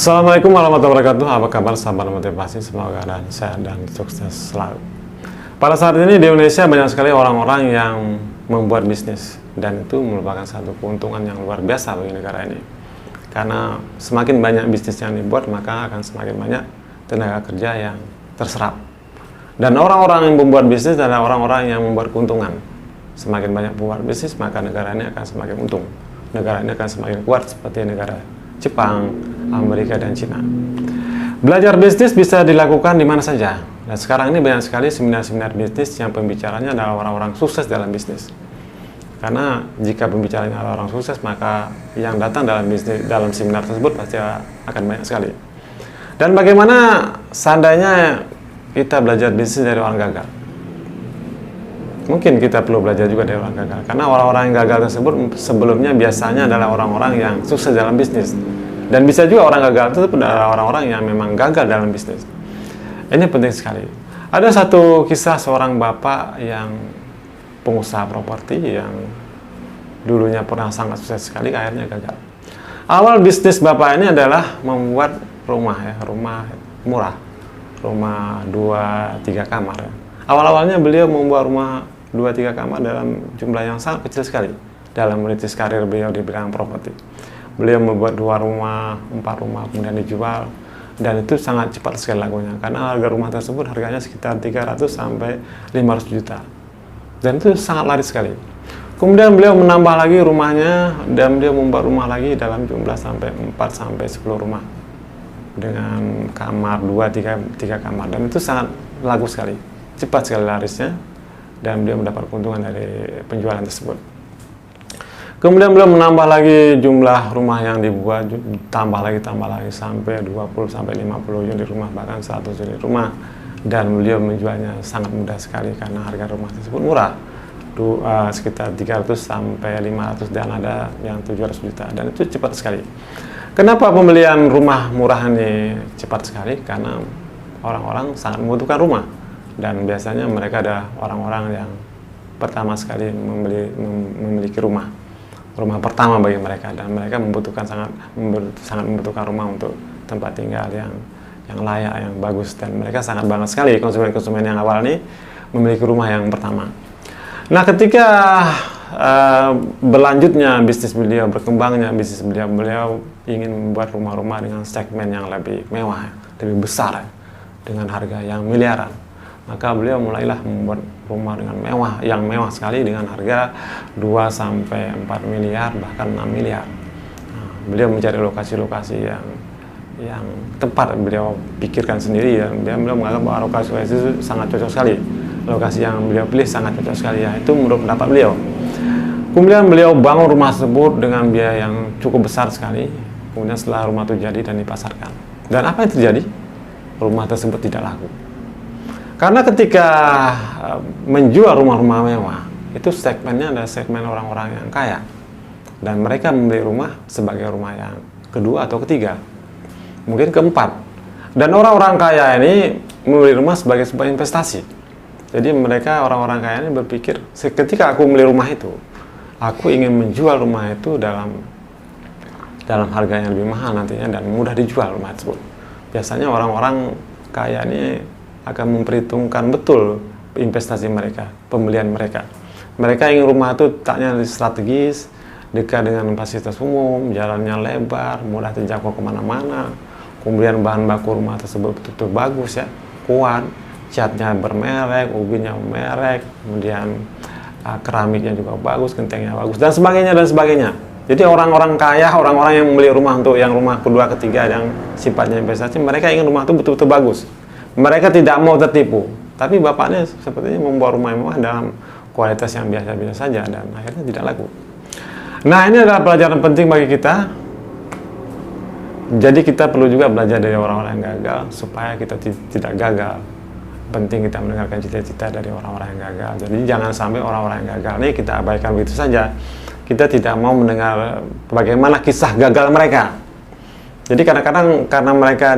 Assalamualaikum warahmatullahi wabarakatuh. Apa kabar sahabat motivasi? Semoga keadaan sehat dan sukses selalu. Pada saat ini di Indonesia banyak sekali orang-orang yang membuat bisnis, dan itu merupakan satu keuntungan yang luar biasa bagi negara ini. Karena semakin banyak bisnis yang dibuat, maka akan semakin banyak tenaga kerja yang terserap. Dan orang-orang yang membuat bisnis adalah orang-orang yang membuat keuntungan. Semakin banyak membuat bisnis, maka negara ini akan semakin untung. Negara ini akan semakin kuat seperti negara Jepang, Amerika, dan Cina. Belajar bisnis bisa dilakukan di mana saja. Nah, sekarang ini banyak sekali seminar-seminar bisnis yang pembicaranya adalah orang-orang sukses dalam bisnis. Karena jika pembicaranya adalah orang sukses, maka yang datang dalam seminar tersebut pasti akan banyak sekali. Dan bagaimana seandainya kita belajar bisnis dari orang gagal? Mungkin kita perlu belajar juga dari orang gagal, karena orang-orang yang gagal tersebut sebelumnya biasanya adalah orang-orang yang sukses dalam bisnis. Dan bisa juga orang gagal itu adalah orang-orang yang memang gagal dalam bisnis. Ini penting sekali. Ada satu kisah seorang bapak yang pengusaha properti yang dulunya pernah sangat sukses sekali, akhirnya gagal. Awal bisnis bapak ini adalah membuat rumah murah, rumah 2-3 kamar. Awal-awalnya beliau membuat rumah 2-3 kamar dalam jumlah yang sangat kecil sekali dalam merintis karir beliau di bidang properti. Beliau membuat 2 rumah, 4 rumah, kemudian dijual, dan itu sangat cepat sekali lakunya karena harga rumah tersebut harganya sekitar 300 sampai 500 juta. Dan itu sangat laris sekali. Kemudian beliau menambah lagi rumahnya dan beliau membuat rumah lagi dalam jumlah sampai 4 sampai 10 rumah dengan kamar 2-3 kamar, dan itu sangat laku sekali. Cepat sekali larisnya, dan beliau mendapat keuntungan dari penjualan tersebut. Kemudian beliau menambah lagi jumlah rumah yang dibuat, tambah lagi sampai 20 sampai 50 unit rumah, bahkan 100 unit rumah, dan beliau menjualnya sangat mudah sekali karena harga rumah tersebut murah, sekitar 300 sampai 500 dan ada yang 700 juta, dan itu cepat sekali. Kenapa pembelian rumah murah ini cepat sekali? Karena orang-orang sangat membutuhkan rumah. Dan biasanya mereka adalah orang-orang yang pertama sekali memiliki rumah pertama bagi mereka, dan mereka sangat membutuhkan rumah untuk tempat tinggal yang layak, yang bagus, dan mereka sangat banget sekali konsumen-konsumen yang awal ini memiliki rumah yang pertama. Nah, ketika berlanjutnya bisnis beliau, berkembangnya bisnis beliau ingin membuat rumah-rumah dengan segmen yang lebih mewah, lebih besar, dengan harga yang miliaran. Maka beliau mulailah membuat rumah dengan mewah sekali dengan harga 2 sampai 4 miliar, bahkan 6 miliar. Nah, beliau mencari lokasi-lokasi yang tepat, beliau pikirkan sendiri, dan beliau menganggap bahwa lokasi itu sangat cocok sekali. Lokasi yang beliau pilih sangat cocok sekali, ya, itu menurut pendapat beliau. Kemudian beliau bangun rumah tersebut dengan biaya yang cukup besar sekali. Kemudian setelah rumah itu jadi dan dipasarkan. Dan apa yang terjadi? Rumah tersebut tidak laku. Karena ketika menjual rumah-rumah mewah, itu segmennya adalah segmen orang-orang yang kaya. Dan mereka membeli rumah sebagai rumah yang kedua atau ketiga, mungkin keempat. Dan orang-orang kaya ini membeli rumah sebagai sebuah investasi. Jadi mereka, orang-orang kaya ini berpikir, ketika aku membeli rumah itu, aku ingin menjual rumah itu dalam harga yang lebih mahal nantinya dan mudah dijual rumah tersebut. Biasanya orang-orang kaya ini akan memperhitungkan betul investasi mereka, pembelian mereka. Mereka ingin rumah itu letaknya strategis, dekat dengan fasilitas umum, jalannya lebar, mudah terjangkau kemana-mana. Kemudian bahan baku rumah tersebut betul-betul bagus, ya, kuat, catnya bermerek, ubinya merek, kemudian keramiknya juga bagus, gentengnya bagus, dan sebagainya dan sebagainya. Jadi orang-orang kaya, orang-orang yang membeli rumah untuk yang rumah kedua, ketiga, yang sifatnya investasi, mereka ingin rumah itu betul-betul bagus. Mereka tidak mau tertipu, tapi bapaknya sepertinya membuat rumah mewah dalam kualitas yang biasa-biasa saja, dan akhirnya tidak laku. Nah, ini adalah pelajaran penting bagi kita. Jadi kita perlu juga belajar dari orang-orang yang gagal supaya kita tidak gagal. Penting kita mendengarkan cita-cita dari orang-orang yang gagal. Jadi jangan sampai orang-orang yang gagal ini kita abaikan begitu saja. Kita tidak mau mendengar bagaimana kisah gagal mereka. Jadi kadang-kadang karena mereka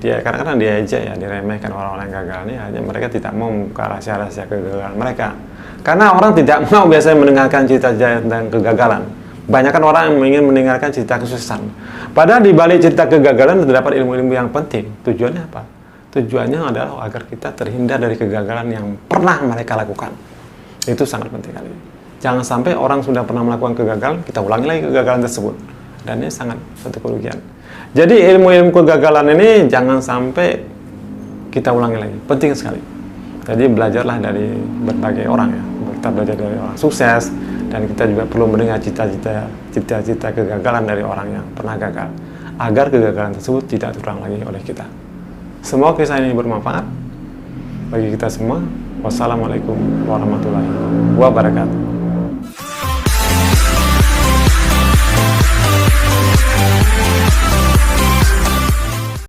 kadang-kadang diejek, ya, diremehkan orang-orang yang gagal ini, hanya mereka tidak mau membuka rahasia-rahasia kegagalan mereka. Karena orang tidak mau biasanya mendengarkan cerita-cerita tentang kegagalan. Banyak orang yang ingin mendengarkan cerita kesuksesan. Padahal di balik cerita kegagalan terdapat ilmu-ilmu yang penting. Tujuannya apa? Tujuannya adalah agar kita terhindar dari kegagalan yang pernah mereka lakukan. Itu sangat penting kali. Jangan sampai orang sudah pernah melakukan kegagalan, kita ulangi lagi kegagalan tersebut. Dan ini sangat suatu kerugian. Jadi ilmu-ilmu kegagalan ini jangan sampai kita ulangi lagi. Penting sekali. Jadi belajarlah dari berbagai orang ya. Kita belajar dari orang sukses, dan kita juga perlu mendengar cita-cita kegagalan dari orang yang pernah gagal, agar kegagalan tersebut tidak terulang lagi oleh kita. Semoga kisah ini bermanfaat bagi kita semua. Wassalamualaikum warahmatullahi wabarakatuh.